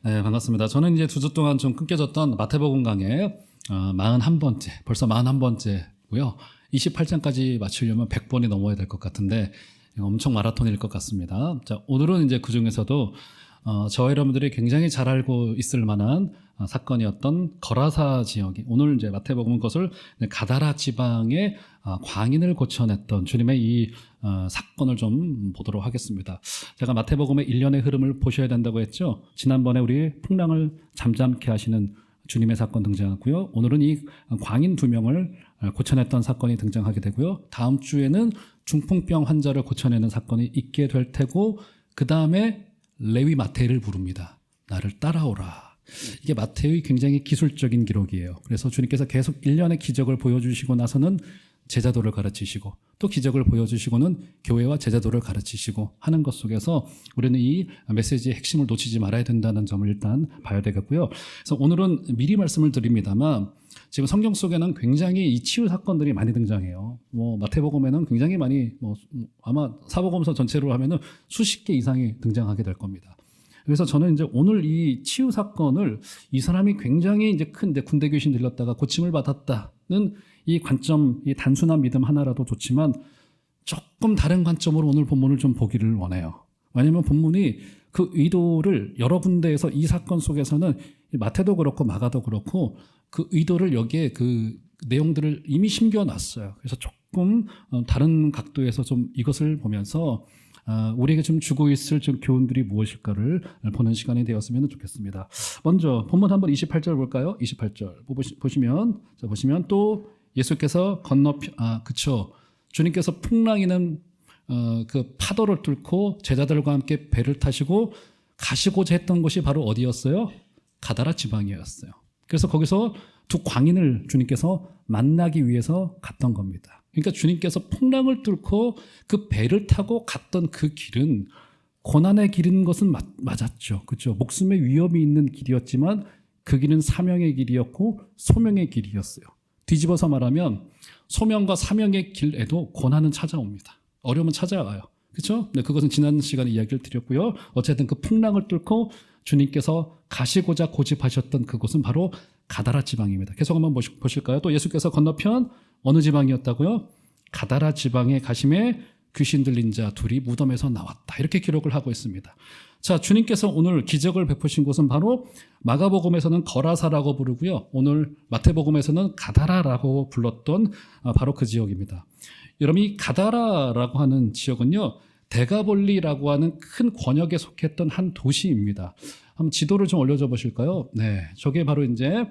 네, 반갑습니다. 저는 이제 2주 동안 좀 끊겨졌던 마태복음 강의 41번째, 벌써 41번째고요. 28장까지 맞추려면 100번이 넘어야 될 것 같은데 엄청 마라톤일 것 같습니다. 자, 오늘은 이제 그 중에서도 저와 여러분들이 굉장히 잘 알고 있을 만한 사건이었던 거라사 지역이, 오늘 이제 마태복음 것을 가다라 지방의 광인을 고쳐냈던 주님의 이 사건을 좀 보도록 하겠습니다. 제가 마태복음의 일련의 흐름을 보셔야 된다고 했죠. 지난번에 우리 풍랑을 잠잠케 하시는 주님의 사건 등장하고요. 오늘은 이 광인 2명을 고쳐냈던 사건이 등장하게 되고요. 다음 주에는 중풍병 환자를 고쳐내는 사건이 있게 될 테고, 그 다음에 레위 마태를 부릅니다. 나를 따라오라. 이게 마태의 굉장히 기술적인 기록이에요. 그래서 주님께서 계속 일련의 기적을 보여주시고 나서는 제자도를 가르치시고, 또 기적을 보여주시고는 교회와 제자도를 가르치시고 하는 것 속에서 우리는 이 메시지의 핵심을 놓치지 말아야 된다는 점을 일단 봐야 되겠고요. 그래서 오늘은 미리 말씀을 드립니다만, 지금 성경 속에는 굉장히 이 치유 사건들이 많이 등장해요. 마태복음에는 굉장히 많이, 아마 사복음서 전체로 하면은 수십 개 이상이 등장하게 될 겁니다. 그래서 저는 이제 오늘 이 치유 사건을 이 사람이 굉장히 이제 큰 군대 귀신 들렸다가 고침을 받았다는 이 관점, 이 단순한 믿음 하나라도 좋지만 조금 다른 관점으로 오늘 본문을 좀 보기를 원해요. 왜냐하면 본문이 그 의도를 여러 군데에서 이 사건 속에서는 마태도 그렇고 마가도 그렇고 그 의도를 여기에 그 내용들을 이미 심겨놨어요. 그래서 조금 다른 각도에서 좀 이것을 보면서 우리에게 좀 주고 있을 좀 교훈들이 무엇일까를 보는 시간이 되었으면 좋겠습니다. 먼저 본문 한번 28절 볼까요? 28절 보시면 또 예수께서 그쵸. 주님께서 풍랑이는 그 파도를 뚫고 제자들과 함께 배를 타시고 가시고자 했던 곳이 바로 어디였어요? 가다라 지방이었어요. 그래서 거기서 2 광인을 주님께서 만나기 위해서 갔던 겁니다. 그러니까 주님께서 풍랑을 뚫고 그 배를 타고 갔던 그 길은 고난의 길인 것은 맞았죠. 그렇죠? 목숨의 위협이 있는 길이었지만 그 길은 사명의 길이었고 소명의 길이었어요. 뒤집어서 말하면 소명과 사명의 길에도 고난은 찾아옵니다. 어려움은 찾아와요. 그렇죠? 네, 그것은 지난 시간에 이야기를 드렸고요. 어쨌든 그 풍랑을 뚫고 주님께서 가시고자 고집하셨던 그곳은 바로 가다라 지방입니다. 계속 한번 보실까요? 또 예수께서 건너편 어느 지방이었다고요? 가다라 지방에 가심에 귀신 들린 자 2이 무덤에서 나왔다. 이렇게 기록을 하고 있습니다. 자, 주님께서 오늘 기적을 베푸신 곳은 바로 마가복음에서는 거라사라고 부르고요. 오늘 마태복음에서는 가다라라고 불렀던 바로 그 지역입니다. 여러분, 이 가다라라고 하는 지역은요, 데가볼리라고 하는 큰 권역에 속했던 한 도시입니다. 한번 지도를 좀 올려줘 보실까요? 네, 저게 바로 이제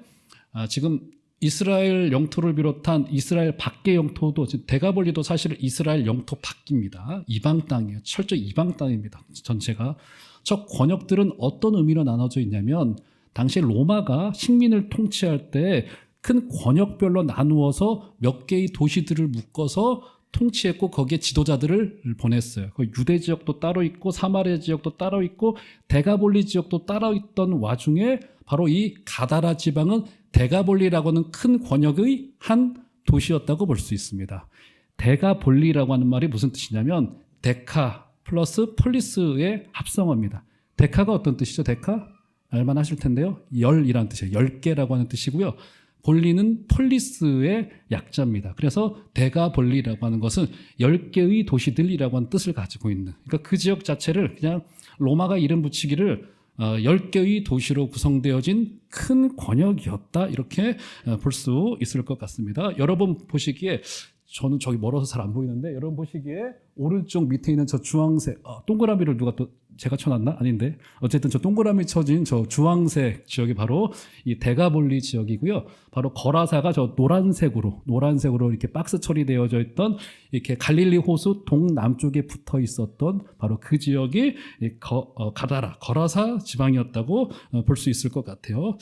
지금 이스라엘 영토를 비롯한 이스라엘 밖의 영토도, 데가볼리도 사실 이스라엘 영토 밖입니다. 이방 땅이에요. 철저히 이방 땅입니다. 전체가. 저 권역들은 어떤 의미로 나눠져 있냐면, 당시 로마가 식민을 통치할 때 큰 권역별로 나누어서 몇 개의 도시들을 묶어서 통치했고 거기에 지도자들을 보냈어요. 그 유대 지역도 따로 있고 사마리아 지역도 따로 있고 데가볼리 지역도 따로 있던 와중에 바로 이 가다라 지방은 데가볼리라고 하는 큰 권역의 한 도시였다고 볼 수 있습니다. 데가볼리라고 하는 말이 무슨 뜻이냐면 데카 플러스 폴리스의 합성어입니다. 데카가 어떤 뜻이죠? 데카? 알만하실 텐데요. 열이라는 뜻이에요. 10개라고 하는 뜻이고요. 볼리는 폴리스의 약자입니다. 그래서 데가볼리라고 하는 것은 10개의 도시들이라고 하는 뜻을 가지고 있는, 그러니까 그 지역 자체를 그냥 로마가 이름 붙이기를 10개의 도시로 구성되어진 큰 권역이었다, 이렇게 볼 수 있을 것 같습니다. 여러분 보시기에, 저는 저기 멀어서 잘 안 보이는데, 여러분 보시기에 오른쪽 밑에 있는 저 주황색 동그라미를 누가 또 제가 쳐놨나? 아닌데, 어쨌든 저 동그라미 쳐진 저 주황색 지역이 바로 이 데가볼리 지역이고요. 바로 거라사가 저 노란색으로 이렇게 박스 처리되어져 있던, 이렇게 갈릴리 호수 동남쪽에 붙어 있었던 바로 그 지역이 가다라, 거라사 지방이었다고 볼 수 있을 것 같아요.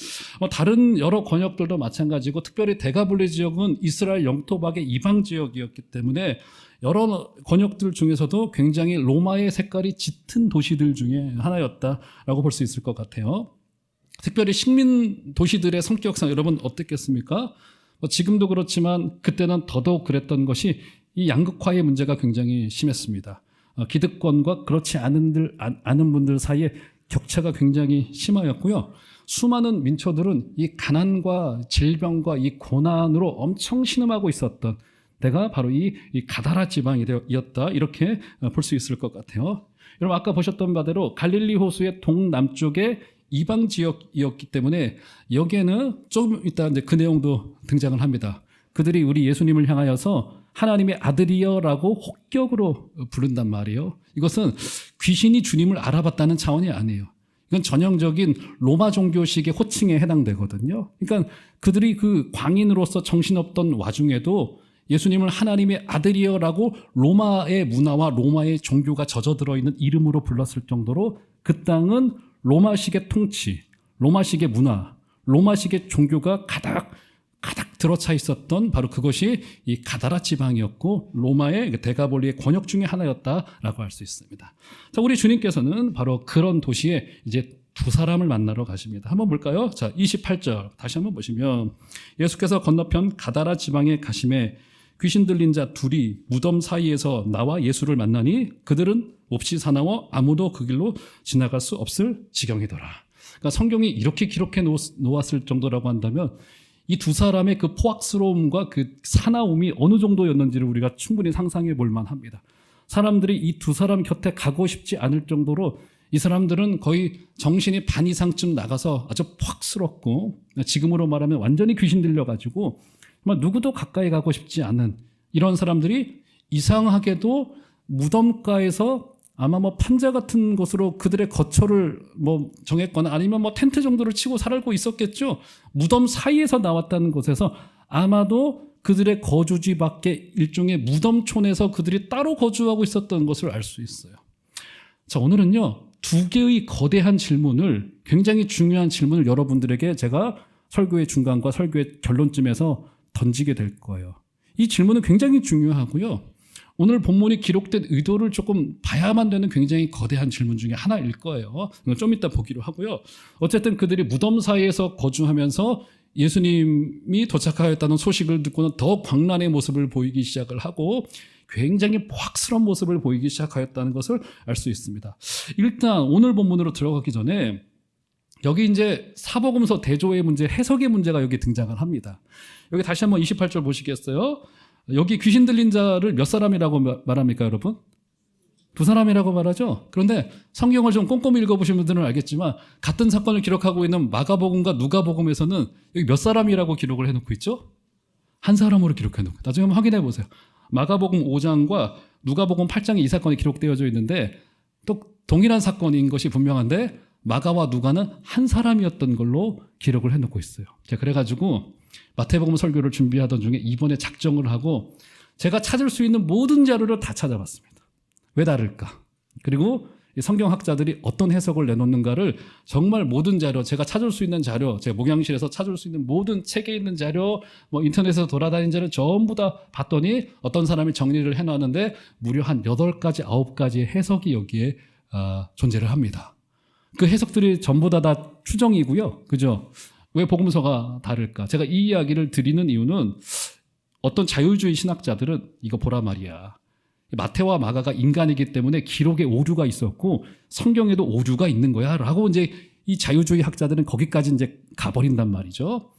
다른 여러 권역들도 마찬가지고, 특별히 데가볼리 지역은 이스라엘 영토 밖의 이방 지역이었기 때문에 여러 권역들 중에서도 굉장히 로마의 색깔이 짙은 도시들 중에 하나였다라고 볼 수 있을 것 같아요. 특별히 식민 도시들의 성격상 여러분 어땠겠습니까? 지금도 그렇지만 그때는 더더욱 그랬던 것이 이 양극화의 문제가 굉장히 심했습니다. 기득권과 그렇지 않은 분들 사이에 격차가 굉장히 심하였고요. 수많은 민초들은 이 가난과 질병과 이 고난으로 엄청 신음하고 있었던 데가 바로 이 가다라 지방이었다, 이렇게 볼 수 있을 것 같아요. 여러분, 아까 보셨던 바대로 갈릴리 호수의 동남쪽에 이방 지역이었기 때문에 여기에는 좀 이따 이제 그 내용도 등장을 합니다. 그들이 우리 예수님을 향하여서 하나님의 아들이여라고 혹격으로 부른단 말이에요. 이것은 귀신이 주님을 알아봤다는 차원이 아니에요. 이건 전형적인 로마 종교식의 호칭에 해당되거든요. 그러니까 그들이 그 광인으로서 정신없던 와중에도 예수님을 하나님의 아들이여라고 로마의 문화와 로마의 종교가 젖어들어 있는 이름으로 불렀을 정도로 그 땅은 로마식의 통치, 로마식의 문화, 로마식의 종교가 가득 들어차 있었던 바로 그것이 이 가다라 지방이었고 로마의 대가볼리의 권역 중에 하나였다라고 할 수 있습니다. 자, 우리 주님께서는 바로 그런 도시에 이제 두 사람을 만나러 가십니다. 한번 볼까요? 자, 28절 다시 한번 보시면 예수께서 건너편 가다라 지방에 가심에 귀신 들린 자 둘이 무덤 사이에서 나와 예수를 만나니 그들은 몹시 사나워 아무도 그 길로 지나갈 수 없을 지경이더라. 그러니까 성경이 이렇게 기록해 놓았을 정도라고 한다면 이 두 사람의 그 포악스러움과 그 사나움이 어느 정도였는지를 우리가 충분히 상상해 볼 만합니다. 사람들이 이 두 사람 곁에 가고 싶지 않을 정도로 이 사람들은 거의 정신이 반 이상쯤 나가서 아주 포악스럽고 지금으로 말하면 완전히 귀신 들려가지고 누구도 가까이 가고 싶지 않은 이런 사람들이 이상하게도 무덤가에서 아마 판자 같은 곳으로 그들의 거처를 정했거나 아니면 텐트 정도를 치고 살고 있었겠죠. 무덤 사이에서 나왔다는 곳에서 아마도 그들의 거주지 밖에 일종의 무덤촌에서 그들이 따로 거주하고 있었던 것을 알 수 있어요. 자, 오늘은요, 두 개의 거대한 질문을, 굉장히 중요한 질문을 여러분들에게 제가 설교의 중간과 설교의 결론쯤에서 던지게 될 거예요. 이 질문은 굉장히 중요하고요. 오늘 본문이 기록된 의도를 조금 봐야만 되는 굉장히 거대한 질문 중에 하나일 거예요. 좀 이따 보기로 하고요. 어쨌든 그들이 무덤 사이에서 거주하면서 예수님이 도착하였다는 소식을 듣고는 더 광란의 모습을 보이기 시작을 하고 굉장히 포악스러운 모습을 보이기 시작하였다는 것을 알 수 있습니다. 일단 오늘 본문으로 들어가기 전에 여기 이제 사복음서 대조의 문제, 해석의 문제가 여기 등장을 합니다. 여기 다시 한번 28절 보시겠어요? 여기 귀신 들린 자를 몇 사람이라고 말합니까, 여러분? 두 사람이라고 말하죠? 그런데 성경을 좀 꼼꼼히 읽어보신 분들은 알겠지만 같은 사건을 기록하고 있는 마가복음과 누가복음에서는 여기 몇 사람이라고 기록을 해놓고 있죠? 한 사람으로 기록해놓고. 나중에 한번 확인해 보세요. 마가복음 5장과 누가복음 8장에 이 사건이 기록되어져 있는데 또 동일한 사건인 것이 분명한데 마가와 누가는 한 사람이었던 걸로 기록을 해놓고 있어요. 그래가지고 마태복음 설교를 준비하던 중에 이번에 작정을 하고 제가 찾을 수 있는 모든 자료를 다 찾아봤습니다. 왜 다를까? 그리고 성경학자들이 어떤 해석을 내놓는가를 정말 모든 자료, 제가 찾을 수 있는 자료, 제가 목양실에서 찾을 수 있는 모든 책에 있는 자료, 인터넷에서 돌아다닌 자료 전부 다 봤더니 어떤 사람이 정리를 해놨는데 무려 한 8가지, 9가지의 해석이 여기에 존재를 합니다. 그 해석들이 전부 다 추정이고요. 그죠? 왜 복음서가 다를까? 제가 이 이야기를 드리는 이유는 어떤 자유주의 신학자들은 이거 보라 말이야. 마태와 마가가 인간이기 때문에 기록에 오류가 있었고 성경에도 오류가 있는 거야 라고 이제 이 자유주의 학자들은 거기까지 이제 가버린단 말이죠.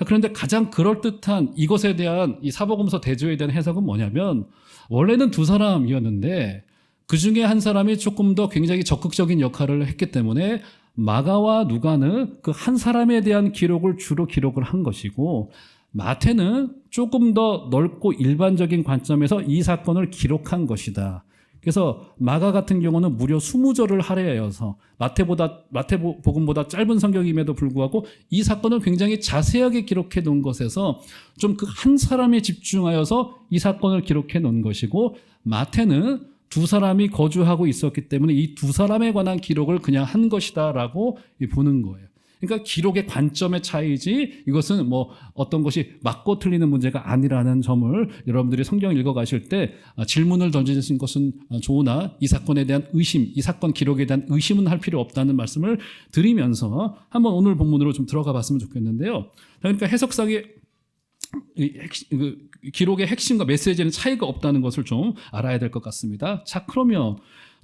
그런데 가장 그럴듯한 이것에 대한 이 사복음서 대조에 대한 해석은 뭐냐면 원래는 두 사람이었는데 그 중에 한 사람이 조금 더 굉장히 적극적인 역할을 했기 때문에 마가와 누가는 그 한 사람에 대한 기록을 주로 기록을 한 것이고 마태는 조금 더 넓고 일반적인 관점에서 이 사건을 기록한 것이다. 그래서 마가 같은 경우는 무려 20절을 할애하여서 마태복음보다 짧은 성경임에도 불구하고 이 사건을 굉장히 자세하게 기록해 놓은 것에서 좀 그 한 사람에 집중하여서 이 사건을 기록해 놓은 것이고 마태는 두 사람이 거주하고 있었기 때문에 이 두 사람에 관한 기록을 그냥 한 것이다라고 보는 거예요. 그러니까 기록의 관점의 차이지 이것은 어떤 것이 맞고 틀리는 문제가 아니라는 점을 여러분들이 성경을 읽어가실 때 질문을 던지신 것은 좋으나 이 사건에 대한 의심, 이 사건 기록에 대한 의심은 할 필요 없다는 말씀을 드리면서 한번 오늘 본문으로 좀 들어가 봤으면 좋겠는데요. 그러니까 해석상의 기록의 핵심과 메시지는 차이가 없다는 것을 좀 알아야 될 것 같습니다. 자, 그러면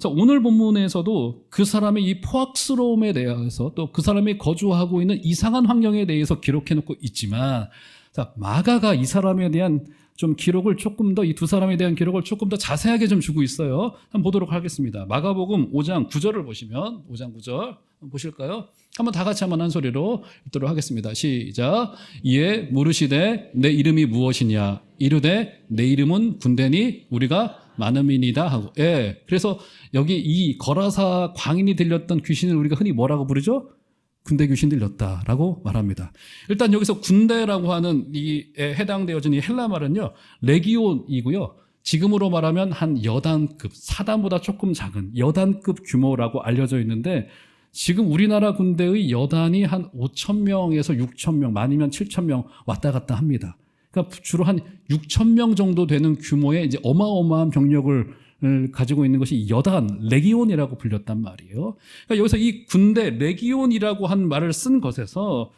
오늘 본문에서도 그 사람의 이 포악스러움에 대해서 또 그 사람이 거주하고 있는 이상한 환경에 대해서 기록해 놓고 있지만, 자, 마가가 이 사람에 대한 좀 기록을 조금 더, 이 두 사람에 대한 기록을 조금 더 자세하게 좀 주고 있어요. 한번 보도록 하겠습니다. 마가복음 5장 9절을 보시면, 5장 9절 보실까요? 한번 다 같이 한번 한 소리로 읽도록 하겠습니다. 시작. 이에 물으시되 내 이름이 무엇이냐? 이르되 내 이름은 군대니 우리가 많음이니다 하고. 예. 그래서 여기 이 거라사 광인이 들렸던 귀신을 우리가 흔히 뭐라고 부르죠? 군대 귀신 들렸다라고 말합니다. 일단 여기서 군대라고 하는 이에 해당되어진 이 헬라 말은요, 레기온이고요. 지금으로 말하면 한 여단급, 사단보다 조금 작은 여단급 규모라고 알려져 있는데, 지금 우리나라 군대의 여단이 한 5,000명에서 6,000명, 많으면 7,000명 왔다 갔다 합니다. 그러니까 주로 한 6,000명 정도 되는 규모의 이제 어마어마한 병력을 가지고 있는 것이 여단, 레기온이라고 불렸단 말이에요. 그러니까 여기서 이 군대, 레기온이라고 한 말을 쓴 것에서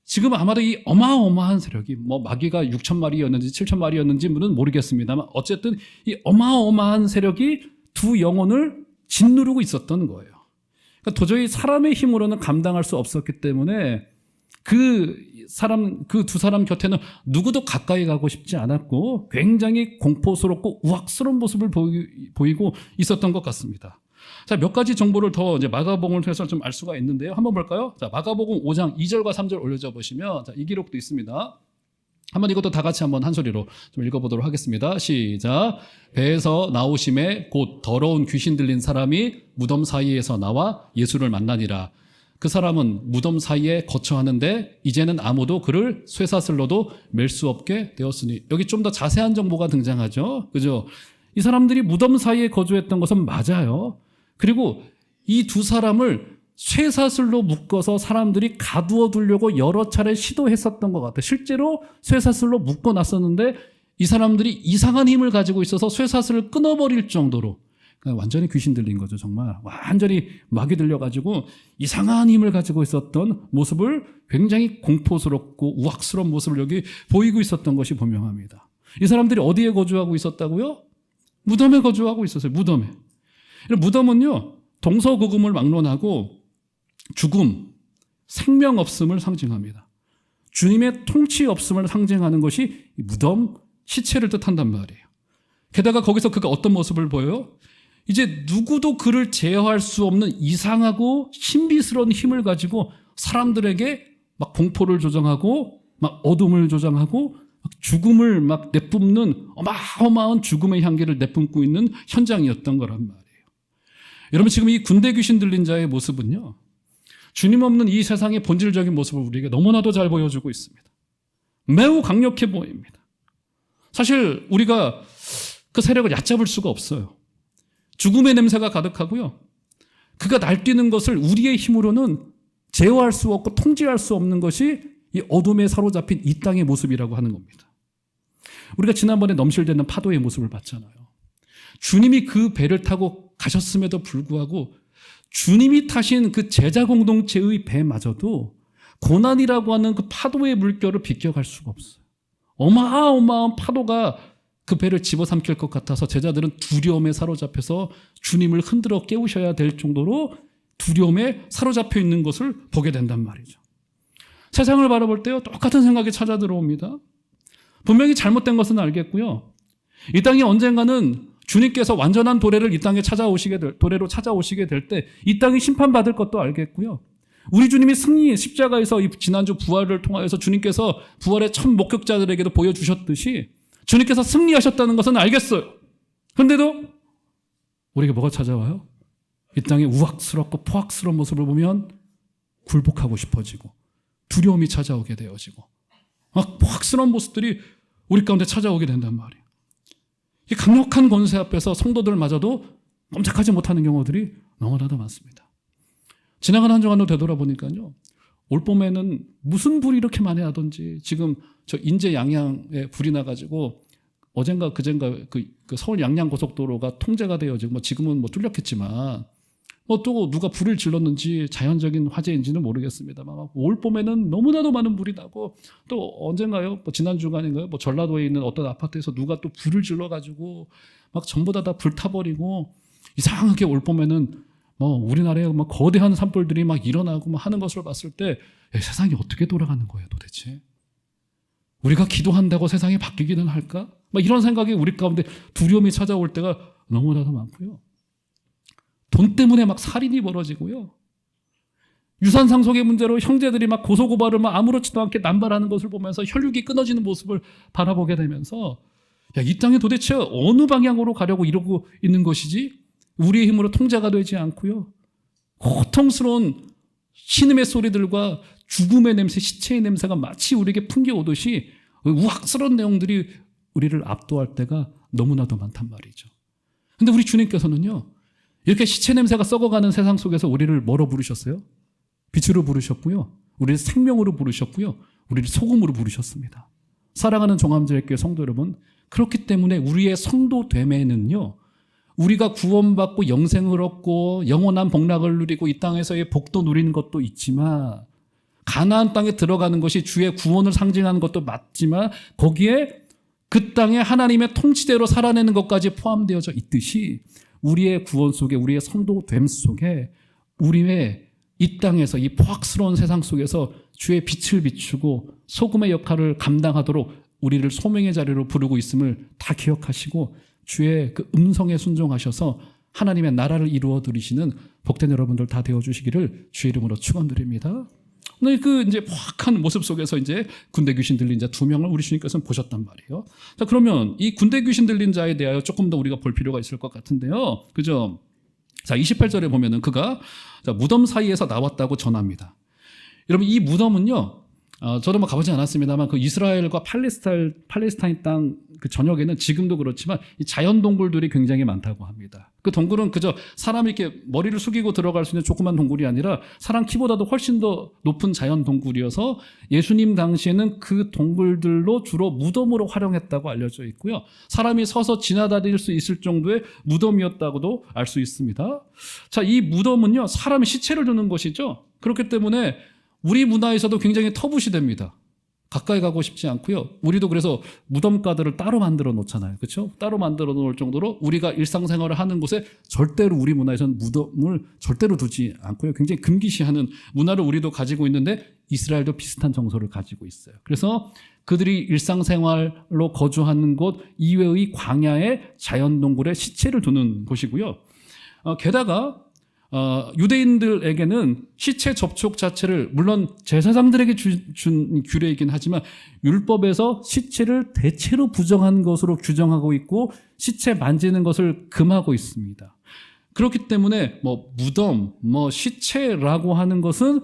지금 아마도 이 어마어마한 세력이 뭐 마귀가 6,000마리였는지 7,000마리였는지는 모르겠습니다만 어쨌든 이 어마어마한 세력이 두 영혼을 짓누르고 있었던 거예요. 그러니까 도저히 사람의 힘으로는 감당할 수 없었기 때문에 그 두 사람 곁에는 누구도 가까이 가고 싶지 않았고 굉장히 공포스럽고 우악스러운 모습을 보이고 있었던 것 같습니다. 자, 몇 가지 정보를 더 이제 마가복음을 통해서 좀 알 수가 있는데요. 한번 볼까요? 자, 마가복음 5장 2절과 3절 올려줘 보시면, 자, 이 기록도 있습니다. 한번 이것도 다 같이 한번 한 소리로 좀 읽어보도록 하겠습니다. 시작. 배에서 나오심에 곧 더러운 귀신 들린 사람이 무덤 사이에서 나와 예수를 만나니라. 그 사람은 무덤 사이에 거처하는데 이제는 아무도 그를 쇠사슬로도 맬 수 없게 되었으니. 여기 좀 더 자세한 정보가 등장하죠. 그죠? 이 사람들이 무덤 사이에 거주했던 것은 맞아요. 그리고 이 두 사람을 쇠사슬로 묶어서 사람들이 가두어 두려고 여러 차례 시도했었던 것 같아요. 실제로 쇠사슬로 묶어놨었는데 이 사람들이 이상한 힘을 가지고 있어서 쇠사슬을 끊어버릴 정도로, 그러니까 완전히 귀신 들린 거죠. 정말 완전히 마귀 들려가지고 이상한 힘을 가지고 있었던 모습을, 굉장히 공포스럽고 우악스러운 모습을 여기 보이고 있었던 것이 분명합니다. 이 사람들이 어디에 거주하고 있었다고요? 무덤에 거주하고 있었어요. 무덤에. 무덤은요, 동서고금을 막론하고 죽음, 생명 없음을 상징합니다. 주님의 통치 없음을 상징하는 것이 무덤, 시체를 뜻한단 말이에요. 게다가 거기서 그가 어떤 모습을 보여요? 이제 누구도 그를 제어할 수 없는 이상하고 신비스러운 힘을 가지고 사람들에게 막 공포를 조장하고 막 어둠을 조장하고 막 죽음을 막 내뿜는 어마어마한 죽음의 향기를 내뿜고 있는 현장이었던 거란 말이에요. 여러분, 지금 이 군대 귀신 들린 자의 모습은요, 주님 없는 이 세상의 본질적인 모습을 우리에게 너무나도 잘 보여주고 있습니다. 매우 강력해 보입니다. 사실 우리가 그 세력을 얕잡을 수가 없어요. 죽음의 냄새가 가득하고요, 그가 날뛰는 것을 우리의 힘으로는 제어할 수 없고 통제할 수 없는 것이 이 어둠에 사로잡힌 이 땅의 모습이라고 하는 겁니다. 우리가 지난번에 넘실대는 파도의 모습을 봤잖아요. 주님이 그 배를 타고 가셨음에도 불구하고 주님이 타신 그 제자 공동체의 배마저도 고난이라고 하는 그 파도의 물결을 비껴갈 수가 없어요. 어마어마한 파도가 그 배를 집어삼킬 것 같아서 제자들은 두려움에 사로잡혀서 주님을 흔들어 깨우셔야 될 정도로 두려움에 사로잡혀 있는 것을 보게 된단 말이죠. 세상을 바라볼 때요, 똑같은 생각이 찾아 들어옵니다. 분명히 잘못된 것은 알겠고요, 이 땅이 언젠가는 주님께서 완전한 도래로 찾아오시게 될 때 이 땅이 심판받을 것도 알겠고요, 우리 주님이 십자가에서 이 지난주 부활을 통하여서 주님께서 부활의 첫 목격자들에게도 보여주셨듯이 주님께서 승리하셨다는 것은 알겠어요. 그런데도 우리에게 뭐가 찾아와요? 이 땅의 우악스럽고 포악스러운 모습을 보면 굴복하고 싶어지고 두려움이 찾아오게 되어지고 막 포악스러운 모습들이 우리 가운데 찾아오게 된단 말이에요. 이 강력한 권세 앞에서 성도들마저도 꼼짝하지 못하는 경우들이 너무나도 많습니다. 지나간 한 주간도 되돌아보니까요, 올 봄에는 무슨 불이 이렇게 많이 나던지, 지금 저 인제 양양에 불이 나가지고 그젠가 그 서울 양양 고속도로가 통제가 되어지고, 뭐 지금은 뭐 뚫렸겠지만 또 누가 불을 질렀는지 자연적인 화재인지는 모르겠습니다만 올 봄에는 너무나도 많은 불이 나고 또 언젠가요? 지난 주간인가요? 전라도에 있는 어떤 아파트에서 누가 또 불을 질러가지고 막 전부 다 불타버리고 이상하게 올 봄에는 우리나라에 거대한 산불들이 막 일어나고 하는 것을 봤을 때 세상이 어떻게 돌아가는 거예요, 도대체? 우리가 기도한다고 세상이 바뀌기는 할까? 이런 생각이 우리 가운데 두려움이 찾아올 때가 너무나도 많고요. 돈 때문에 살인이 벌어지고요. 유산 상속의 문제로 형제들이 고소고발을 아무렇지도 않게 남발하는 것을 보면서 혈육이 끊어지는 모습을 바라보게 되면서 이 땅에 도대체 어느 방향으로 가려고 이러고 있는 것이지? 우리의 힘으로 통제가 되지 않고요. 고통스러운 신음의 소리들과 죽음의 냄새, 시체의 냄새가 마치 우리에게 풍겨오듯이 우악스러운 내용들이 우리를 압도할 때가 너무나도 많단 말이죠. 근데 우리 주님께서는요, 이렇게 시체 냄새가 썩어가는 세상 속에서 우리를 뭐로 부르셨어요? 빛으로 부르셨고요. 우리를 생명으로 부르셨고요. 우리를 소금으로 부르셨습니다. 사랑하는 종암제일교회 성도 여러분, 그렇기 때문에 우리의 성도됨에는요, 우리가 구원받고 영생을 얻고 영원한 복락을 누리고 이 땅에서의 복도 누리는 것도 있지만 가나안 땅에 들어가는 것이 주의 구원을 상징하는 것도 맞지만 거기에 그 땅에 하나님의 통치대로 살아내는 것까지 포함되어져 있듯이 우리의 구원 속에 우리의 성도됨 속에 우리의 이 땅에서 이 포악스러운 세상 속에서 주의 빛을 비추고 소금의 역할을 감당하도록 우리를 소명의 자리로 부르고 있음을 다 기억하시고 주의 그 음성에 순종하셔서 하나님의 나라를 이루어 드리시는 복된 여러분들 다 되어 주시기를 주의 이름으로 축원드립니다. 오늘 이제 포악한 모습 속에서 이제 군대 귀신 들린 자 2명을 우리 주님께서는 보셨단 말이에요. 자, 그러면 이 군대 귀신 들린 자에 대하여 조금 더 우리가 볼 필요가 있을 것 같은데요. 그죠? 자, 28절에 보면은 그가 무덤 사이에서 나왔다고 전합니다. 여러분, 이 무덤은요, 저도 가보지 않았습니다만 그 이스라엘과 팔레스타인 땅 그 전역에는 지금도 그렇지만 이 자연 동굴들이 굉장히 많다고 합니다. 그 동굴은 그저 사람이 이렇게 머리를 숙이고 들어갈 수 있는 조그만 동굴이 아니라 사람 키보다도 훨씬 더 높은 자연 동굴이어서 예수님 당시에는 그 동굴들로 주로 무덤으로 활용했다고 알려져 있고요. 사람이 서서 지나다닐 수 있을 정도의 무덤이었다고도 알 수 있습니다. 자, 이 무덤은요, 사람의 시체를 두는 곳이죠. 그렇기 때문에 우리 문화에서도 굉장히 터부시됩니다. 가까이 가고 싶지 않고요. 우리도 그래서 무덤가들을 따로 만들어 놓잖아요. 그렇죠? 따로 만들어 놓을 정도로 우리가 일상생활을 하는 곳에 절대로 우리 문화에서는 무덤을 절대로 두지 않고요. 굉장히 금기시하는 문화를 우리도 가지고 있는데 이스라엘도 비슷한 정서를 가지고 있어요. 그래서 그들이 일상생활로 거주하는 곳 이외의 광야의 자연동굴에 시체를 두는 곳이고요. 게다가 유대인들에게는 시체 접촉 자체를 물론 제사장들에게 준 규례이긴 하지만 율법에서 시체를 대체로 부정한 것으로 규정하고 있고 시체 만지는 것을 금하고 있습니다. 그렇기 때문에 무덤, 시체라고 하는 것은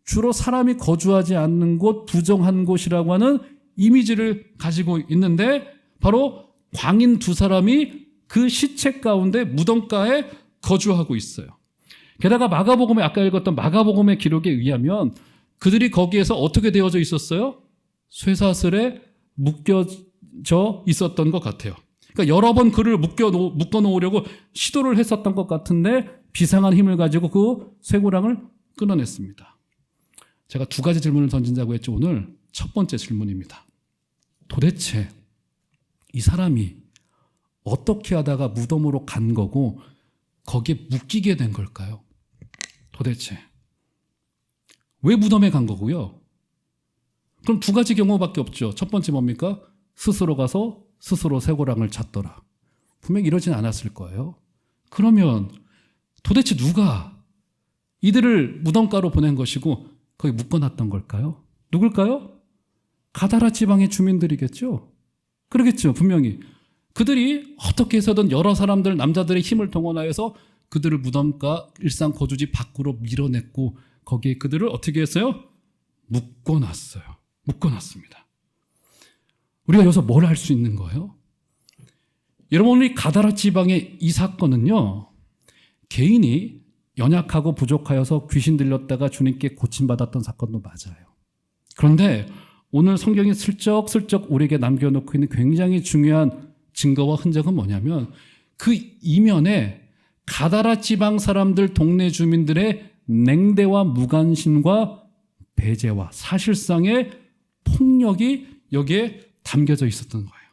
주로 사람이 거주하지 않는 곳, 부정한 곳이라고 하는 이미지를 가지고 있는데 바로 광인 2사람이 그 시체 가운데 무덤가에 거주하고 있어요. 게다가 마가복음에 아까 읽었던 마가복음의 기록에 의하면 그들이 거기에서 어떻게 되어져 있었어요? 쇠사슬에 묶여져 있었던 것 같아요. 그러니까 여러 번 그를 묶어놓으려고 시도를 했었던 것 같은데 비상한 힘을 가지고 그 쇠고랑을 끊어냈습니다. 제가 2가지 질문을 던진다고 했죠. 오늘 첫 번째 질문입니다. 도대체 이 사람이 어떻게 하다가 무덤으로 간 거고 거기에 묶이게 된 걸까요? 도대체 왜 무덤에 간 거고요? 그럼 2가지 경우밖에 없죠. 첫 번째 뭡니까? 스스로 가서 스스로 쇠고랑을 찼더라. 분명히 이러진 않았을 거예요. 그러면 도대체 누가 이들을 무덤가로 보낸 것이고 거기 묶어놨던 걸까요? 누굴까요? 가다라 지방의 주민들이겠죠. 그러겠죠. 분명히 그들이 어떻게 해서든 여러 사람들, 남자들의 힘을 동원하여서 그들을 무덤가 일상 거주지 밖으로 밀어냈고 거기에 그들을 어떻게 했어요? 묶어놨어요. 묶어놨습니다. 우리가 여기서 뭘 할 수 있는 거예요? 여러분, 우리 가다라 지방의 이 사건은요, 개인이 연약하고 부족하여서 귀신 들렸다가 주님께 고침받았던 사건도 맞아요. 그런데 오늘 성경이 슬쩍슬쩍 우리에게 남겨놓고 있는 굉장히 중요한 증거와 흔적은 뭐냐면 그 이면에 가다라 지방 사람들 동네 주민들의 냉대와 무관심과 배제와 사실상의 폭력이 여기에 담겨져 있었던 거예요.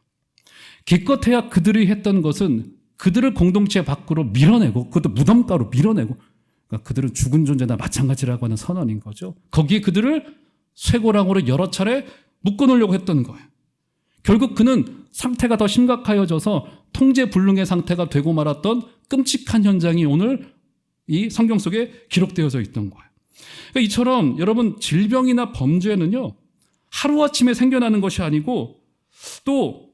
기껏해야 그들이 했던 것은 그들을 공동체 밖으로 밀어내고, 그것도 무덤가로 밀어내고, 그러니까 그들은 죽은 존재나 마찬가지라고 하는 선언인 거죠. 거기에 그들을 쇠고랑으로 여러 차례 묶어놓으려고 했던 거예요. 결국 그는 상태가 더 심각해져서 통제불능의 상태가 되고 말았던 끔찍한 현장이 오늘 이 성경 속에 기록되어져 있던 거예요. 그러니까 이처럼 여러분, 질병이나 범죄는요, 하루아침에 생겨나는 것이 아니고 또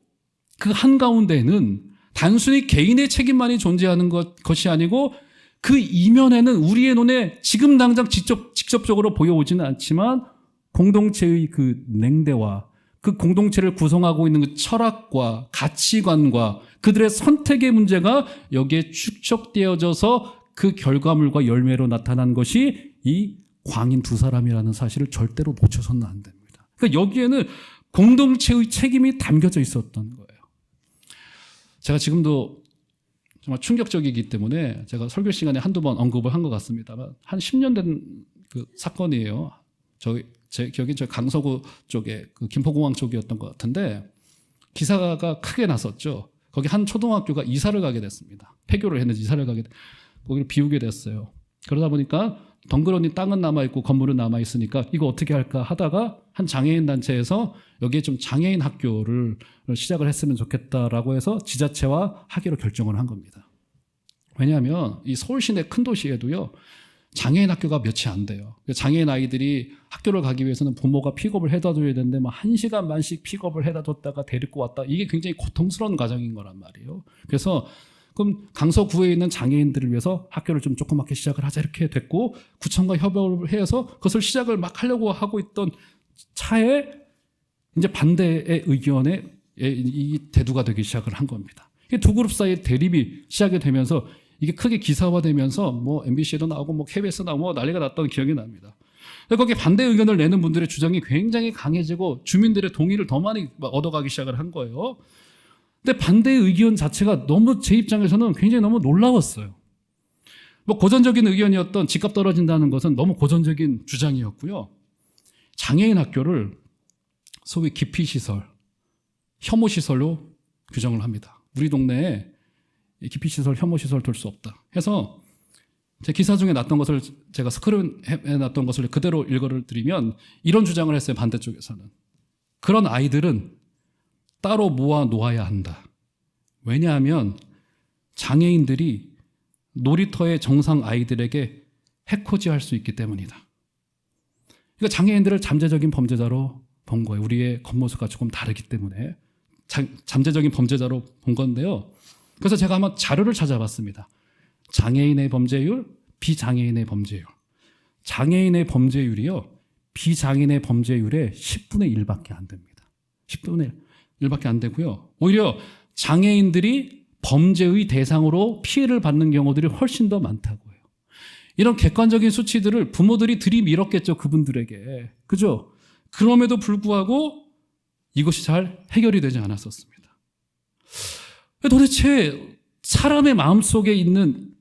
그 한가운데에는 단순히 개인의 책임만이 존재하는 것이 아니고 그 이면에는 우리의 눈에 지금 당장 직접적으로 보여오지는 않지만 공동체의 그 냉대와 그 공동체를 구성하고 있는 그 철학과 가치관과 그들의 선택의 문제가 여기에 축적되어져서 그 결과물과 열매로 나타난 것이 이 광인 두 사람이라는 사실을 절대로 놓쳐서는 안 됩니다. 그러니까 여기에는 공동체의 책임이 담겨져 있었던 거예요. 제가 지금도 정말 충격적이기 때문에 제가 설교 시간에 한두 번 언급을 한 것 같습니다만 한 10년 된 그 사건이에요. 제 기억에 저 강서구 쪽에 그 김포공항 쪽이었던 것 같은데 기사가 크게 났었죠. 거기 한 초등학교가 이사를 가게 됐습니다. 폐교를 했는지 이사를 거기를 비우게 됐어요. 그러다 보니까 덩그러니 땅은 남아있고 건물은 남아있으니까 이거 어떻게 할까 하다가 한 장애인 단체에서 여기에 좀 장애인 학교를 시작을 했으면 좋겠다라고 해서 지자체와 하기로 결정을 한 겁니다. 왜냐하면 이 서울 시내 큰 도시에도요, 장애인 학교가 몇이 안 돼요. 장애인 아이들이 학교를 가기 위해서는 부모가 픽업을 해다 줘야 되는데 뭐 1시간 반씩 픽업을 해다 줬다가 데리고 왔다. 이게 굉장히 고통스러운 과정인 거란 말이에요. 그래서 그럼 강서구에 있는 장애인들을 위해서 학교를 좀 조그맣게 시작을 하자 이렇게 됐고, 구청과 협업을 해서 그것을 시작을 막 하려고 하고 있던 차에 이제 반대의 의견에 이 대두가 되기 시작을 한 겁니다. 두 그룹 사이의 대립이 시작이 되면서 이게 크게 기사화되면서 뭐 MBC에도 나오고 뭐 KBS 나오고 뭐 난리가 났던 기억이 납니다. 거기에 반대 의견을 내는 분들의 주장이 굉장히 강해지고 주민들의 동의를 더 많이 얻어가기 시작을 한 거예요. 근데 반대의 의견 자체가 너무 제 입장에서는 굉장히 너무 놀라웠어요. 뭐 고전적인 의견이었던 집값 떨어진다는 것은 너무 고전적인 주장이었고요. 장애인 학교를 소위 기피시설, 혐오시설로 규정을 합니다. 우리 동네에 기피시설, 혐오시설 둘 수 없다 해서 제 기사 중에 났던 것을 제가 스크린에 났던 것을 그대로 읽어드리면 이런 주장을 했어요. 반대쪽에서는. 그런 아이들은 따로 모아 놓아야 한다. 왜냐하면 장애인들이 놀이터의 정상 아이들에게 해코지할 수 있기 때문이다. 그러니까 장애인들을 잠재적인 범죄자로 본 거예요. 우리의 겉모습과 조금 다르기 때문에 잠재적인 범죄자로 본 건데요. 그래서 제가 한번 자료를 찾아봤습니다. 장애인의 범죄율, 비장애인의 범죄율. 장애인의 범죄율이요, 비장애인의 범죄율의 10분의 1밖에 안 됩니다. 10분의 1밖에 안 되고요. 오히려 장애인들이 범죄의 대상으로 피해를 받는 경우들이 훨씬 더 많다고 해요. 이런 객관적인 수치들을 부모들이 들이밀었겠죠, 그분들에게. 그죠? 그럼에도 불구하고 이것이 잘 해결이 되지 않았었습니다. 도대체 사람의 마음속에 있는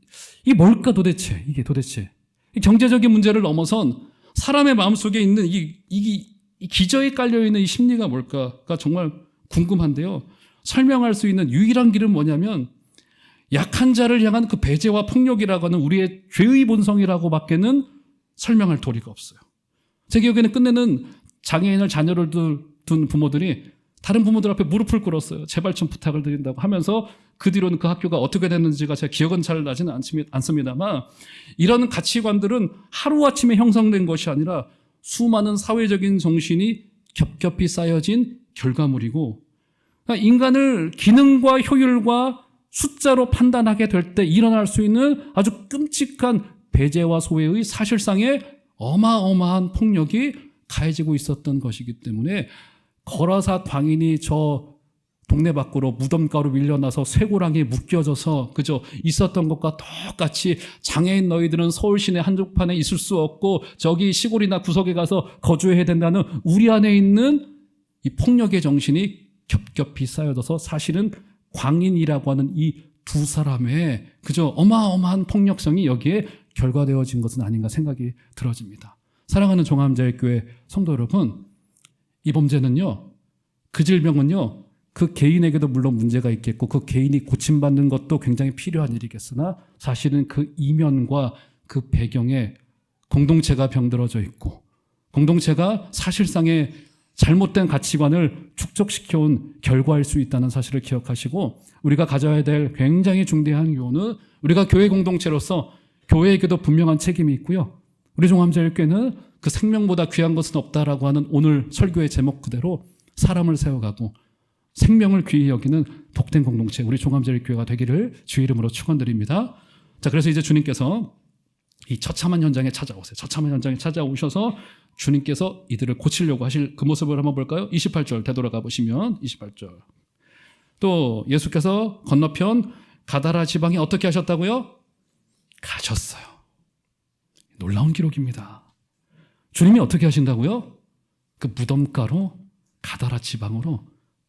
이게 뭘까 도대체? 이게 도대체 경제적인 문제를 넘어선 사람의 마음속에 있는 이 기저에 깔려있는 이 심리가 뭘까가 정말 궁금한데요. 설명할 수 있는 유일한 길은 뭐냐면 약한 자를 향한 그 배제와 폭력이라고 하는 우리의 죄의 본성이라고 밖에는 설명할 도리가 없어요. 제 기억에는 끝내는 장애인을 자녀를 둔 부모들이 다른 부모들 앞에 무릎을 꿇었어요. 제발 좀 부탁을 드린다고 하면서 그 뒤로는 그 학교가 어떻게 됐는지가 제 기억은 잘 나지는 않습니다만 이런 가치관들은 하루아침에 형성된 것이 아니라 수많은 사회적인 정신이 겹겹이 쌓여진 결과물이고, 그러니까 인간을 기능과 효율과 숫자로 판단하게 될 때 일어날 수 있는 아주 끔찍한 배제와 소외의 사실상의 어마어마한 폭력이 가해지고 있었던 것이기 때문에 거라사 광인이 저 동네 밖으로 무덤가로 밀려나서 쇠고랑에 묶여져서 그저 있었던 것과 똑같이 장애인 너희들은 서울 시내 한복판에 있을 수 없고 저기 시골이나 구석에 가서 거주해야 된다는 우리 안에 있는 이 폭력의 정신이 겹겹이 쌓여져서 사실은 광인이라고 하는 이 두 사람의 그저 어마어마한 폭력성이 여기에 결과되어진 것은 아닌가 생각이 들어집니다. 사랑하는 종합제일교회 성도 여러분, 이 범죄는요, 그 질병은요, 그 개인에게도 물론 문제가 있겠고 그 개인이 고침받는 것도 굉장히 필요한 일이겠으나 사실은 그 이면과 그 배경에 공동체가 병들어져 있고 공동체가 사실상의 잘못된 가치관을 축적시켜온 결과일 수 있다는 사실을 기억하시고, 우리가 가져야 될 굉장히 중대한 교훈은 우리가 교회 공동체로서 교회에게도 분명한 책임이 있고요. 우리 종합제일교회는 그 생명보다 귀한 것은 없다라고 하는 오늘 설교의 제목 그대로 사람을 세워가고 생명을 귀히 여기는 복된 공동체, 우리 종합제일교회가 되기를 주의 이름으로 축원드립니다. 자, 그래서 이제 주님께서 이 처참한 현장에 찾아오세요. 처참한 현장에 찾아오셔서 주님께서 이들을 고치려고 하실 그 모습을 한번 볼까요? 28절 되돌아가 보시면 28절. 또 예수께서 건너편 가다라 지방에 어떻게 하셨다고요? 가셨어요. 놀라운 기록입니다. 주님이 어떻게 하신다고요? 그 무덤가로 가다라 지방으로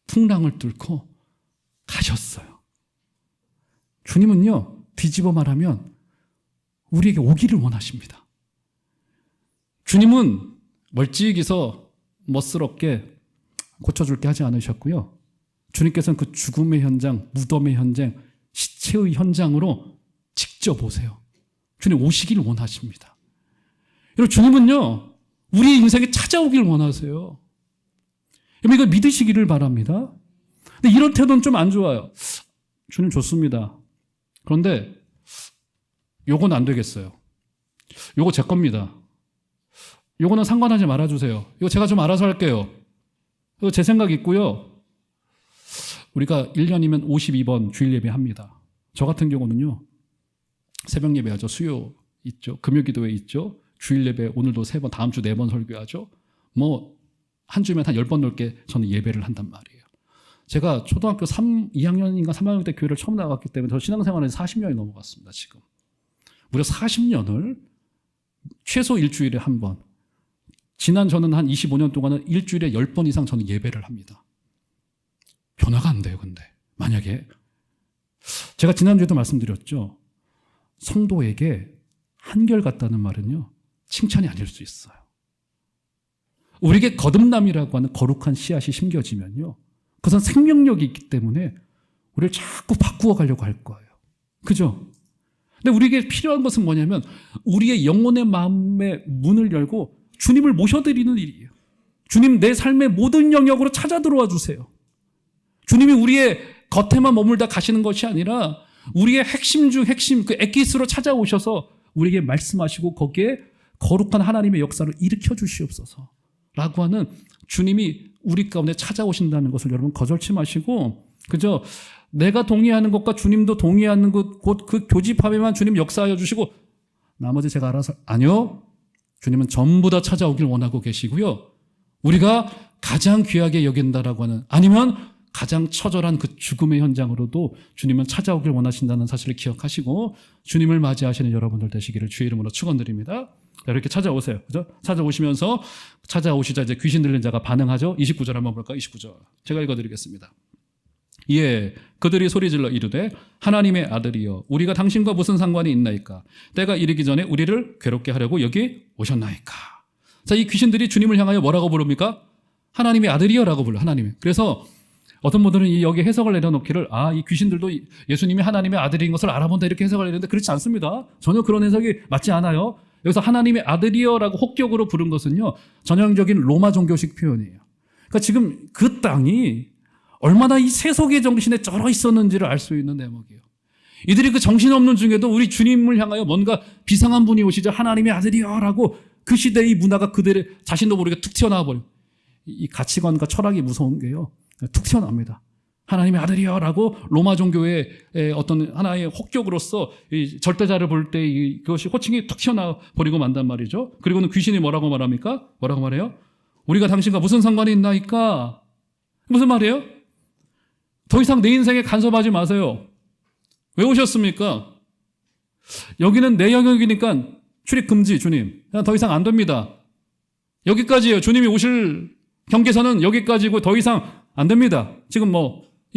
풍랑을 뚫고 가셨어요. 주님은요, 뒤집어 말하면 우리에게 오기를 원하십니다. 주님은 멀찍이서 멋스럽게 고쳐줄게 하지 않으셨고요. 주님께서는 그 죽음의 현장, 무덤의 현장, 시체의 현장으로 직접 오세요. 주님 오시길 원하십니다. 여러분, 주님은요, 우리의 인생에 찾아오길 원하세요. 이걸 믿으시기를 바랍니다. 근데 이런 태도는 좀 안 좋아요. 주님 좋습니다. 그런데 요건 안 되겠어요. 요거 제 겁니다. 요거는 상관하지 말아주세요. 이거 제가 좀 알아서 할게요. 이거 제 생각 있고요. 우리가 1년이면 52번 주일 예배 합니다. 저 같은 경우는요, 새벽 예배하죠. 수요 있죠. 금요기도회 있죠. 주일 예배 오늘도 3번, 다음 주 4번 설교하죠. 한 주면 한 10번 넘게 저는 예배를 한단 말이에요. 제가 초등학교 2학년인가 3학년 때 교회를 처음 나갔기 때문에 저 신앙생활에 40년이 넘어갔습니다. 지금 무려 40년을 최소 일주일에 한 번, 지난 저는 한 25년 동안은 일주일에 10번 이상 저는 예배를 합니다. 변화가 안 돼요. 근데 만약에 제가 지난주에도 말씀드렸죠. 성도에게 한결같다는 말은요, 칭찬이 아닐 수 있어요. 우리에게 거듭남이라고 하는 거룩한 씨앗이 심겨지면요, 그것은 생명력이 있기 때문에 우리를 자꾸 바꾸어 가려고 할 거예요. 그죠? 근데 우리에게 필요한 것은 뭐냐면 우리의 영혼의 마음의 문을 열고 주님을 모셔드리는 일이에요. 주님, 내 삶의 모든 영역으로 찾아 들어와 주세요. 주님이 우리의 겉에만 머물다 가시는 것이 아니라 우리의 핵심 중 핵심, 그 엑기스로 찾아오셔서 우리에게 말씀하시고 거기에 거룩한 하나님의 역사를 일으켜 주시옵소서 라고 하는 주님이 우리 가운데 찾아오신다는 것을 여러분 거절치 마시고, 그저 내가 동의하는 것과 주님도 동의하는 것, 곧 그 교집합에만 주님 역사하여 주시고 나머지 제가 알아서, 아니요, 주님은 전부 다 찾아오길 원하고 계시고요, 우리가 가장 귀하게 여긴다라고 하는, 아니면 가장 처절한 그 죽음의 현장으로도 주님은 찾아오길 원하신다는 사실을 기억하시고 주님을 맞이하시는 여러분들 되시기를 주의 이름으로 축원드립니다. 이렇게 찾아오세요. 그죠? 찾아오시자 이제 귀신 들린 자가 반응하죠. 29절 한번 볼까요? 29절. 제가 읽어드리겠습니다. 예, 그들이 소리질러 이르되 하나님의 아들이여 우리가 당신과 무슨 상관이 있나이까? 때가 이르기 전에 우리를 괴롭게 하려고 여기 오셨나이까? 자, 이 귀신들이 주님을 향하여 뭐라고 부릅니까? 하나님의 아들이여라고 불러요. 하나님의. 그래서 어떤 분들은 여기 해석을 내려놓기를, 이 귀신들도 예수님이 하나님의 아들인 것을 알아본다 이렇게 해석을 내는데 그렇지 않습니다. 전혀 그런 해석이 맞지 않아요. 여기서 하나님의 아들이여라고 혹격으로 부른 것은요, 전형적인 로마 종교식 표현이에요. 그러니까 지금 그 땅이 얼마나 이 세속의 정신에 쩔어 있었는지를 알 수 있는 대목이에요. 이들이 그 정신없는 중에도 우리 주님을 향하여 뭔가 비상한 분이 오시자 하나님의 아들이여라고 그 시대의 문화가 그들의 자신도 모르게 툭 튀어나와 버려요. 이 가치관과 철학이 무서운 게요, 툭 튀어나옵니다. 하나님의 아들이여라고 로마 종교의 어떤 하나의 혹격으로서 이 절대자를 볼 때 그것이 호칭이 툭 튀어나와 버리고 만단 말이죠. 그리고는 귀신이 뭐라고 말합니까? 뭐라고 말해요? 우리가 당신과 무슨 상관이 있나이까? 무슨 말이에요? 더 이상 내 인생에 간섭하지 마세요. 왜 오셨습니까? 여기는 내 영역이니까 출입 금지, 주님. 더 이상 안 됩니다. 여기까지예요. 주님이 오실 경계선은 여기까지고 더 이상 안 됩니다. 지금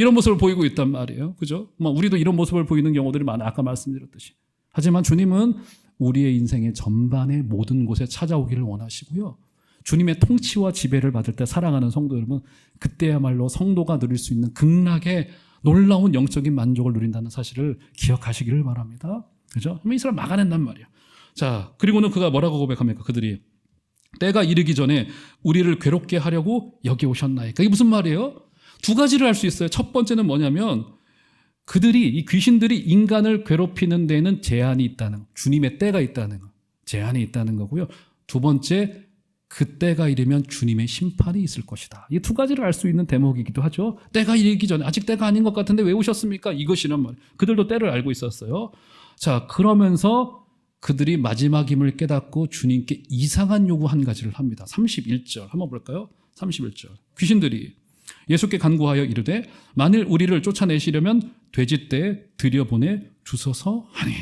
이런 모습을 보이고 있단 말이에요. 그죠? 우리도 이런 모습을 보이는 경우들이 많아. 아까 말씀드렸듯이. 하지만 주님은 우리의 인생의 전반의 모든 곳에 찾아오기를 원하시고요. 주님의 통치와 지배를 받을 때 사랑하는 성도 여러분, 그때야말로 성도가 누릴 수 있는 극락의 놀라운 영적인 만족을 누린다는 사실을 기억하시기를 바랍니다. 그죠? 이스라엘 막아낸단 말이에요. 자, 그리고는 그가 뭐라고 고백합니까? 그들이 때가 이르기 전에 우리를 괴롭게 하려고 여기 오셨나이까. 이게 무슨 말이에요? 두 가지를 할 수 있어요. 첫 번째는 뭐냐면 이 귀신들이 인간을 괴롭히는 데에는 제한이 있다는 거. 주님의 때가 있다는 거. 제한이 있다는 거고요. 두 번째, 그 때가 이르면 주님의 심판이 있을 것이다. 이 두 가지를 알 수 있는 대목이기도 하죠. 때가 이르기 전에 아직 때가 아닌 것 같은데 왜 오셨습니까? 이것이란 말. 그들도 때를 알고 있었어요. 자, 그러면서 그들이 마지막임을 깨닫고 주님께 이상한 요구 한 가지를 합니다. 31절 한번 볼까요? 31절. 귀신들이 예수께 간구하여 이르되 만일 우리를 쫓아내시려면 돼지떼에 들여보내 주소서 하니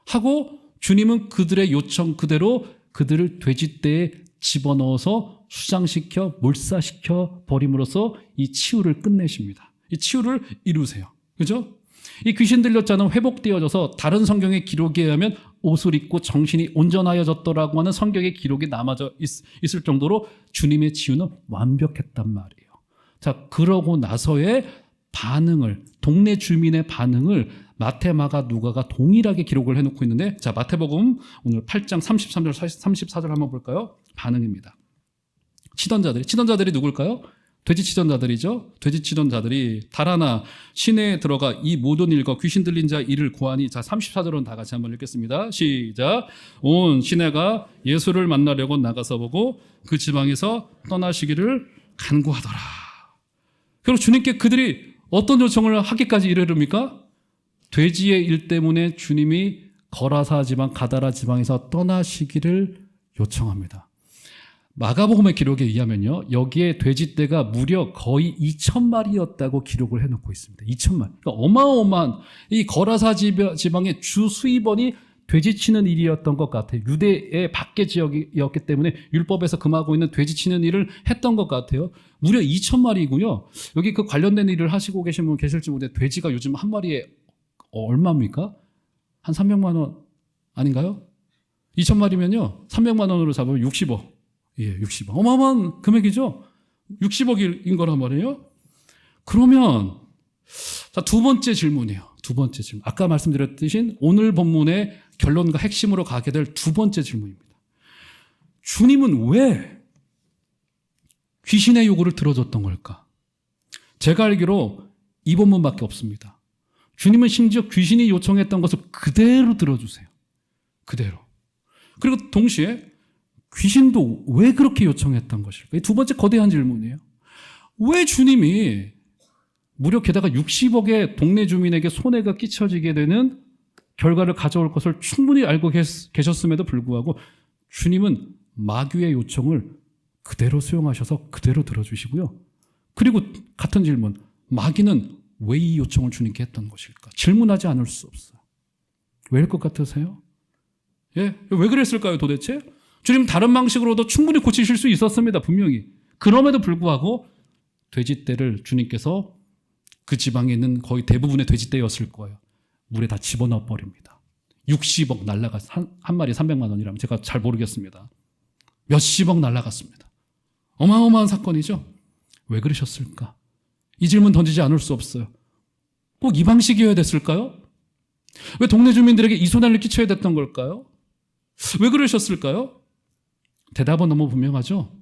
하고 주님은 그들의 요청 그대로 그들을 돼지떼에 집어넣어서 수장시켜 몰사시켜 버림으로써 이 치유를 끝내십니다. 이 치유를 이루세요. 그죠? 이 귀신 들렸자는 회복되어져서 다른 성경의 기록에 의하면 옷을 입고 정신이 온전하여졌더라고 하는 성경의 기록이 남아져 있을 정도로 주님의 치유는 완벽했단 말이에요. 자, 그러고 나서의 반응을, 동네 주민의 반응을 마태, 마가, 누가가 동일하게 기록을 해놓고 있는데, 자, 마태복음 오늘 8장 33절, 34절 한번 볼까요? 반응입니다. 치던 자들이 누굴까요? 돼지 치던 자들이죠. 돼지 치던 자들이 달아나 시내에 들어가 이 모든 일과 귀신 들린 자 이를 구하니, 자 34절은 다 같이 한번 읽겠습니다. 시작. 온 시내가 예수를 만나려고 나가서 보고 그 지방에서 떠나시기를 간구하더라. 그리고 주님께 그들이 어떤 요청을 하기까지 이르릅니까? 돼지의 일 때문에 주님이 거라사 지방, 가다라 지방에서 떠나시기를 요청합니다. 마가복음의 기록에 의하면요, 여기에 돼지떼가 무려 거의 2,000마리였다고 기록을 해놓고 있습니다. 2,000마리. 그러니까 어마어마한 이 거라사 지방의 주 수입원이 돼지치는 일이었던 것 같아요. 유대의 밖의 지역이었기 때문에 율법에서 금하고 있는 돼지치는 일을 했던 것 같아요. 무려 2,000마리고요. 여기 그 관련된 일을 하시고 계신 분 계실지 모르는데 돼지가 요즘 한 마리에 얼마입니까? 한 300만 원 아닌가요? 2,000마리면요 300만 원으로 잡으면 60억. 예, 60억. 어마어마한 금액이죠? 60억인 거란 말이에요? 그러면, 자, 두 번째 질문이에요. 두 번째 질문. 아까 말씀드렸듯이 오늘 본문의 결론과 핵심으로 가게 될 두 번째 질문입니다. 주님은 왜 귀신의 요구를 들어줬던 걸까? 제가 알기로 이 본문밖에 없습니다. 주님은 심지어 귀신이 요청했던 것을 그대로 들어주세요. 그대로. 그리고 동시에 귀신도 왜 그렇게 요청했던 것일까? 두 번째 거대한 질문이에요. 왜 주님이 무려 게다가 60억의 동네 주민에게 손해가 끼쳐지게 되는 결과를 가져올 것을 충분히 알고 계셨음에도 불구하고 주님은 마귀의 요청을 그대로 수용하셔서 그대로 들어주시고요. 그리고 같은 질문, 마귀는 왜 이 요청을 주님께 했던 것일까? 질문하지 않을 수 없어요. 왜일 것 같으세요? 예, 왜 그랬을까요 도대체? 주님 다른 방식으로도 충분히 고치실 수 있었습니다. 분명히. 그럼에도 불구하고 돼지떼를 주님께서 그 지방에 있는 거의 대부분의 돼지떼였을 거예요. 물에 다 집어넣어 버립니다. 60억 한 마리 300만 원이라면 제가 잘 모르겠습니다. 몇십억 날라갔습니다. 어마어마한 사건이죠. 왜 그러셨을까? 이 질문 던지지 않을 수 없어요. 꼭 이 방식이어야 됐을까요? 왜 동네 주민들에게 이 손해를 끼쳐야 됐던 걸까요? 왜 그러셨을까요? 대답은 너무 분명하죠.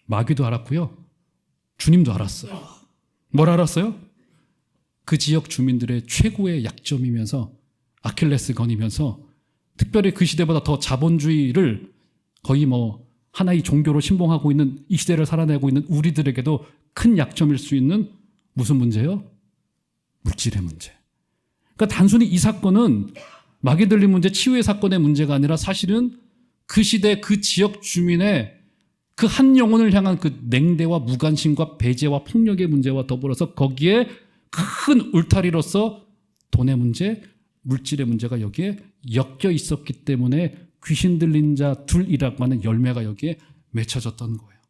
마귀도 알았고요. 주님도 알았어요. 뭘 알았어요? 그 지역 주민들의 최고의 약점이면서 아킬레스건이면서 특별히 그 시대보다 더 자본주의를 거의 하나의 종교로 신봉하고 있는 이 시대를 살아내고 있는 우리들에게도 큰 약점일 수 있는 무슨 문제요? 물질의 문제. 그러니까 단순히 이 사건은 마귀 들린 문제, 치유의 사건의 문제가 아니라 사실은 그 시대 그 지역 주민의 그 한 영혼을 향한 그 냉대와 무관심과 배제와 폭력의 문제와 더불어서 거기에 큰 울타리로서 돈의 문제, 물질의 문제가 여기에 엮여 있었기 때문에 귀신 들린 자 둘이라고 하는 열매가 여기에 맺혀졌던 거예요.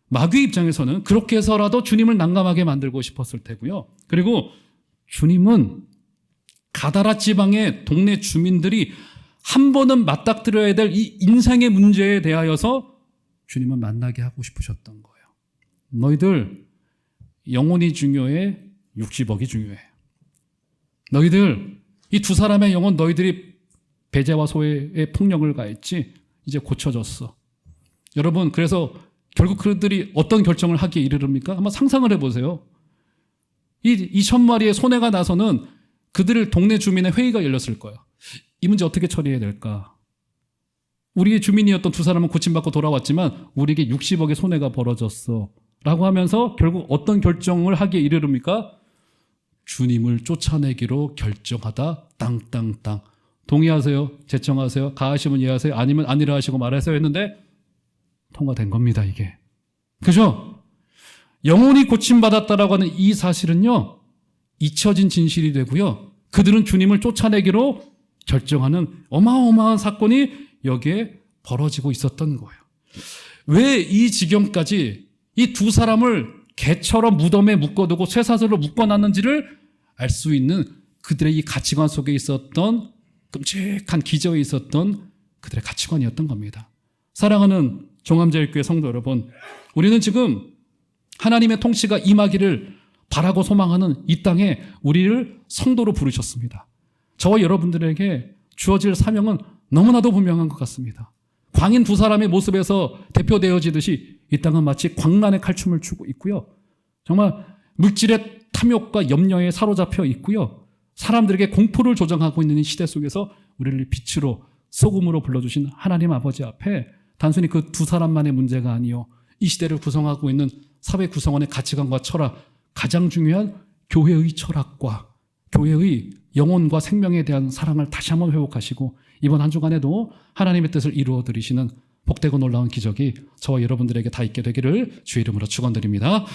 마귀 입장에서는 그렇게 해서라도 주님을 난감하게 만들고 싶었을 테고요. 그리고 주님은 가다라 지방의 동네 주민들이 한 번은 맞닥뜨려야 될 이 인생의 문제에 대하여서 주님은 만나게 하고 싶으셨던 거예요. 너희들 영혼이 중요해? 60억이 중요해? 너희들 이 두 사람의 영혼 너희들이 배제와 소외의 폭력을 가했지? 이제 고쳐졌어. 여러분, 그래서 결국 그들이 어떤 결정을 하기에 이르릅니까? 한번 상상을 해보세요. 이 2,000마리의 소내가 나서는 그들을 동네 주민의 회의가 열렸을 거예요. 이 문제 어떻게 처리해야 될까? 우리의 주민이었던 두 사람은 고침받고 돌아왔지만 우리에게 60억의 손해가 벌어졌어 라고 하면서 결국 어떤 결정을 하기에 이르릅니까? 주님을 쫓아내기로 결정하다 땅땅땅. 동의하세요? 제청하세요? 가하시면 예하세요? 아니면 아니라 하시고 말하세요? 했는데 통과된 겁니다, 이게. 그죠? 영혼이 고침받았다라고 하는 이 사실은요, 잊혀진 진실이 되고요. 그들은 주님을 쫓아내기로 결정하는 어마어마한 사건이 여기에 벌어지고 있었던 거예요. 왜 이 지경까지 이 두 사람을 개처럼 무덤에 묶어두고 쇠사슬로 묶어놨는지를 알 수 있는 그들의 이 가치관 속에 있었던 끔찍한 기저에 있었던 그들의 가치관이었던 겁니다. 사랑하는 종암제일교회 성도 여러분, 우리는 지금 하나님의 통치가 임하기를 바라고 소망하는 이 땅에 우리를 성도로 부르셨습니다. 저와 여러분들에게 주어질 사명은 너무나도 분명한 것 같습니다. 광인 두 사람의 모습에서 대표되어지듯이 이 땅은 마치 광란의 칼춤을 추고 있고요. 정말 물질의 탐욕과 염려에 사로잡혀 있고요. 사람들에게 공포를 조장하고 있는 이 시대 속에서 우리를 빛으로 소금으로 불러주신 하나님 아버지 앞에 단순히 그 두 사람만의 문제가 아니요, 이 시대를 구성하고 있는 사회 구성원의 가치관과 철학, 가장 중요한 교회의 철학과 교회의 영혼과 생명에 대한 사랑을 다시 한번 회복하시고 이번 한 주간에도 하나님의 뜻을 이루어드리시는 복되고 놀라운 기적이 저와 여러분들에게 다 있게 되기를 주의 이름으로 축원드립니다.